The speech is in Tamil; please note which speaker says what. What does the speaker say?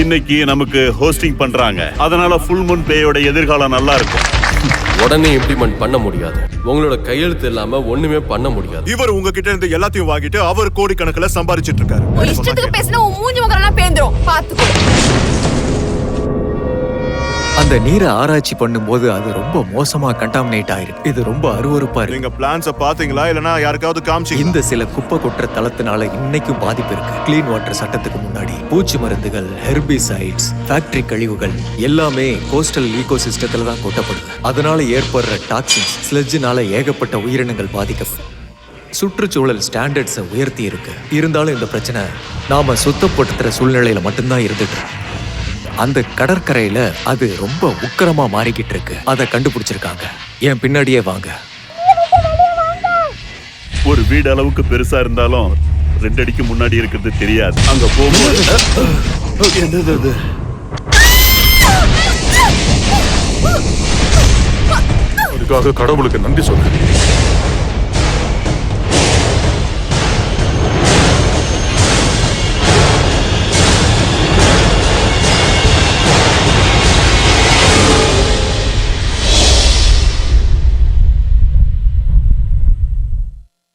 Speaker 1: இன்னைக்கு நமக்கு ஹோஸ்டிங் பண்றாங்க. அதனால ஃபுல் மூன் பேயோட எதிர்காலம் நல்லா இருக்கும்.
Speaker 2: உடனே இம்ப்ளிமெண்ட் பண்ண முடியாது. உங்களோட கையெழுத்து இல்லாம ஒண்ணுமே பண்ண முடியாது.
Speaker 3: இவர் உங்ககிட்ட இருந்து எல்லாத்தையும் வாங்கிட்டு அவர் கோடிக்கணக்கில் சம்பாதிச்சிட்டு இருக்காரு.
Speaker 4: இஷ்டத்துக்கு பேசினா உன் மூஞ்சி முகரெல்லாம் பேந்துரும். பாத்துக்கோ.
Speaker 5: அந்த நீரை ஆராய்ச்சி பண்ணும்போது அது ரொம்ப மோசமா கண்டாமினேட் ஆயிருக்கு. இது ரொம்ப அருவருப்பா இருக்கு.
Speaker 3: நீங்க பிளான்ஸ பாத்தீங்களா இல்லனா யாருக்காவது காமிச்சீங்களா?
Speaker 5: இந்த சில குப்பை கொட்டுற தளத்தினால இன்னைக்கும் பாதிப்பு இருக்கு. கிளீன் வாட்டர் சட்டத்துக்கு முன்னாடி பூச்சி மருந்துகள், ஹெர்பிசைட்ஸ், ஃபேக்டரி கழிவுகள் எல்லாமே கோஸ்டல் ஈகோசிஸ்டத்துல தான் கொட்டப்படுது. அதனால ஏற்படுற டாக்ஸின்ஸ், ஸ்லெட்ஜ்னால ஏகப்பட்ட உயிரினங்கள் பாதிக்கப்படும். சுற்றுச்சூழல் ஸ்டாண்டர்ட்ஸை உயர்த்தி இருக்கு. இருந்தாலும் இந்த பிரச்சனை நாம சுத்தப்படுத்துற சூழ்நிலையில மட்டும்தான் இருந்துட்டு இருக்கு. அந்த கடற்கரையில அது ரொம்ப உக்கிரமா மாறிக்கிட்டு இருக்கு. அதை கண்டுபிடிச்சிருக்காங்க. என் பின்னாடியே வாங்க.
Speaker 1: ஒரு வீடு அளவுக்கு பெருசா இருந்தாலும் 2 அடிக்கு முன்னாடி இருக்கிறது தெரியாது. அங்க போகும்போது என்னது அது?
Speaker 3: அதுக்காக கடவுளுக்கு நன்றி சொல்றேன்.